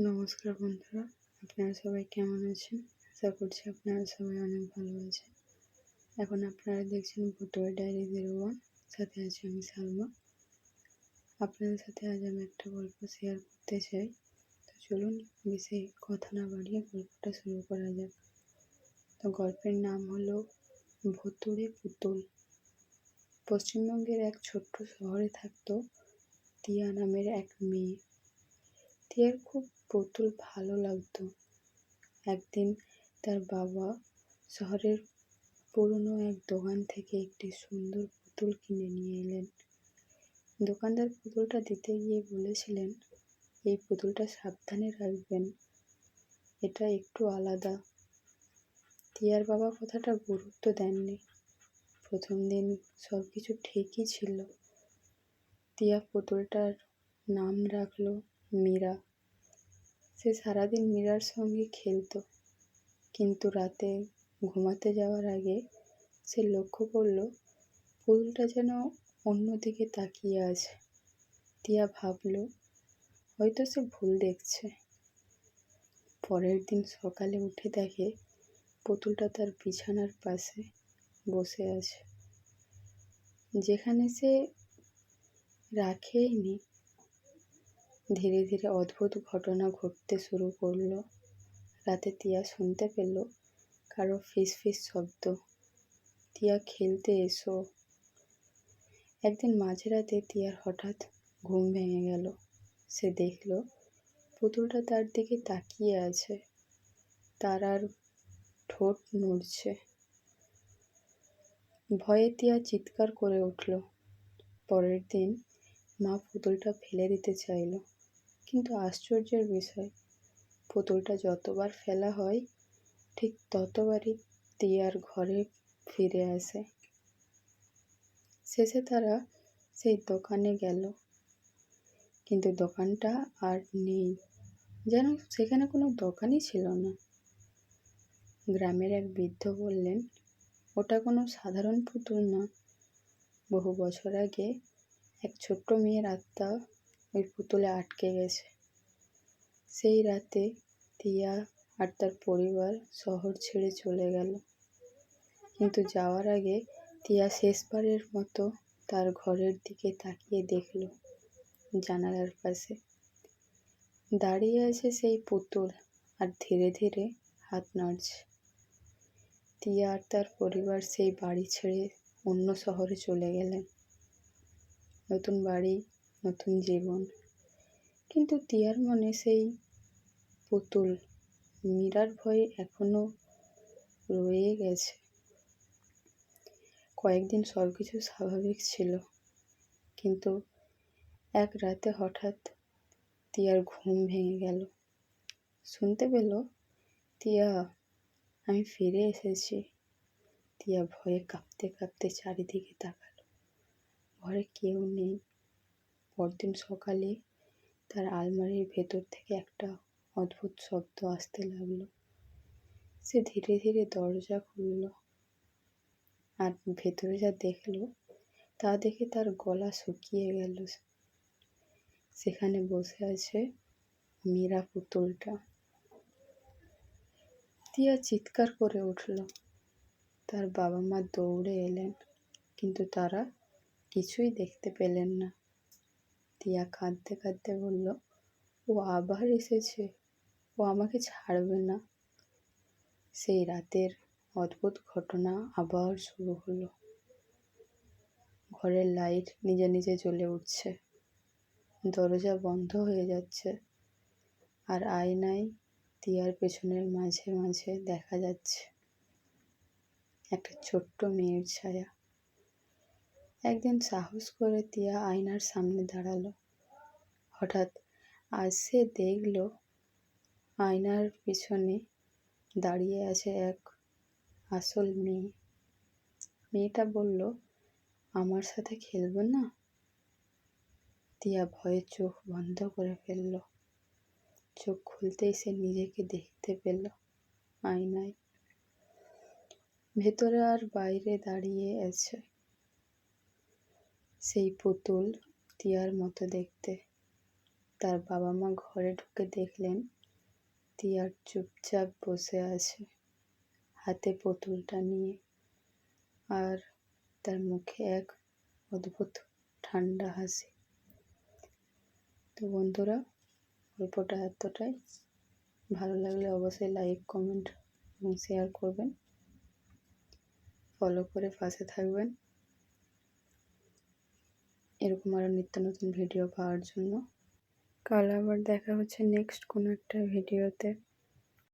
নমস্কার বন্ধুরা, আপনারা সবাই কেমন আছেন? আশা করছি আপনারা সবাই অনেক ভালো আছেন। এখন আপনারা দেখছেন ভুতুড়ে ডায়েরি 01, সাথে আছি আমি সালমা। আপনাদের সাথে আজ আমি একটা গল্প শেয়ার করতে চাই। তো চলুন বেশি কথা না বাড়িয়ে গল্পটা শুরু করা যাক। তো গল্পের নাম হলো ভুতুড়ে পুতুল। পশ্চিমবঙ্গের এক ছোট্ট শহরে থাকতো টিয়া নামের এক মেয়ে। টিয়ার খুব পুতুল ভালো লাগতো। একদিন তার বাবা শহরের পুরনো এক দোকান থেকে একটি সুন্দর পুতুল কিনে নিয়ে এলেন। দোকানদার পুতুলটা দিতে গিয়ে বলেছিলেন, এই পুতুলটা সাবধানে রাখবেন, এটা একটু আলাদা। টিয়ার বাবা কথাটা গুরুত্ব দেননি। প্রথম দিন সব কিছু ঠিকই ছিল। টিয়া পুতুলটার নাম রাখলো মীরা। সে সারাদিন মীরার সঙ্গে খেলতো, কিন্তু রাতে ঘুমাতে যাওয়ার আগে সে লক্ষ্য করলো পুতুলটা যেন অন্যদিকে তাকিয়ে আছে। টিয়া ভাবলো হয়তো সে ভুল দেখছে। পরের দিন সকালে উঠে দেখে পুতুলটা তার বিছানার পাশে বসে আছে, যেখানে সে রাখেইনি। ধীরে ধীরে অদ্ভুত ঘটনা ঘটতে শুরু করলো। রাতে টিয়া শুনতে পেল কারো ফিস ফিস শব্দ। টিয়া, খেলতে এসো। একদিন মাঝরাতে টিয়ার হঠাৎ ঘুম ভেঙে গেল। সে দেখল পুতুলটা তার দিকে তাকিয়ে আছে, তার আর ঠোঁট নড়ছে। ভয়ে টিয়া চিৎকার করে উঠল। পরের দিন মা পুতুলটা ফেলে দিতে চাইল, কিন্তু আশ্চর্যের বিষয়, পুতুলটা যতবার ফেলা হয় ঠিক ততবারই টিয়ার ঘরে ফিরে আসে। শেষে তারা সেই দোকানে গেল, কিন্তু দোকানটা আর নেই, যেন সেখানে কোনো দোকানই ছিল না। গ্রামের এক বৃদ্ধ বললেন, ওটা কোনো সাধারণ পুতুল না। বহু বছর আগে এক ছোট্ট মেয়ের আত্মা ওই পুতুলে আটকে গেছে। সেই রাতে টিয়া আর তার পরিবার শহর ছেড়ে চলে গেল, কিন্তু যাওয়ার আগে টিয়া শেষবারের মতো তার ঘরের দিকে তাকিয়ে দেখল জানালার পাশে দাঁড়িয়ে আছে সেই পুতুল, আর ধীরে ধীরে হাত নাড়ছে। টিয়া আর তার পরিবার সেই বাড়ি ছেড়ে অন্য শহরে চলে গেলেন। নতুন বাড়ি, নতুন জীবন, কিন্তু টিয়ার মনে সেই পুতুল মীরার ভয় এখনো রয়ে গেছে। কয়েকদিন সবকিছু স্বাভাবিক ছিল, কিন্তু এক রাতে হঠাৎ টিয়ার ঘুম ভেঙে গেল। শুনতে পেল, টিয়া, আমি ফিরে এসেছি। টিয়া ভয়ে কাঁপতে কাঁপতে চারিদিকে তাকালো। ঘরে কেউ নেই। পরদিন সকালে তার আলমারির ভেতর থেকে একটা অদ্ভুত শব্দ আসতে লাগলো। সে ধীরে ধীরে দরজা খুলল, আর ভেতরে যা দেখলো তা দেখে তার গলা শুকিয়ে গেল। সেখানে বসে আছে মীরা পুতুলটা। টিয়া চিৎকার করে উঠল। তার বাবা মা দৌড়ে এলেন, কিন্তু তারা কিছুই দেখতে পেলেন না। টিয়া কাঁদতে কাঁদতে বলল, ও আবার এসেছে, ও আমাকে ছাড়বে না। সেই রাতের অদ্ভুত ঘটনা আবার শুরু হলো। ঘরের লাইট নিজে নিজে জ্বলে উঠছে, দরজা বন্ধ হয়ে যাচ্ছে, আর আয়নায় টিয়ার পেছনের মাঝে মাঝে দেখা যাচ্ছে একটা ছোট্ট মেয়ের ছায়া। একদিন সাহস করে টিয়া আয়নার সামনে দাঁড়ালো। হঠাৎ আজ সে দেখল আয়নার পিছনে দাঁড়িয়ে আছে এক আসল মেয়ে। মেয়েটা বলল, আমার সাথে খেলবে না? টিয়া ভয়ে চোখ বন্ধ করে ফেলল। চোখ খুলতেই সে নিজেকে দেখতে পেল আয়নায়। ভেতরে আর বাইরে দাঁড়িয়ে আছে সেই পুতুল, টিয়ার মতো দেখতে। তার বাবা মা ঘরে ঢুকে দেখলেন তিয়ার চুপচাপ বসে আছে হাতে পুতুলটা নিয়ে, আর তার মুখে এক অদ্ভুত ঠান্ডা হাসি। তো বন্ধুরা, গল্পটা এতটাই। ভালো লাগলে অবশ্যই লাইক, কমেন্ট এবং শেয়ার করবেন। ফলো করে পাশে থাকবেন এরকম আরও নিত্য নতুন ভিডিও পাওয়ার জন্য। কাল আবার দেখা হচ্ছে নেক্সট কোনো একটা ভিডিওতে।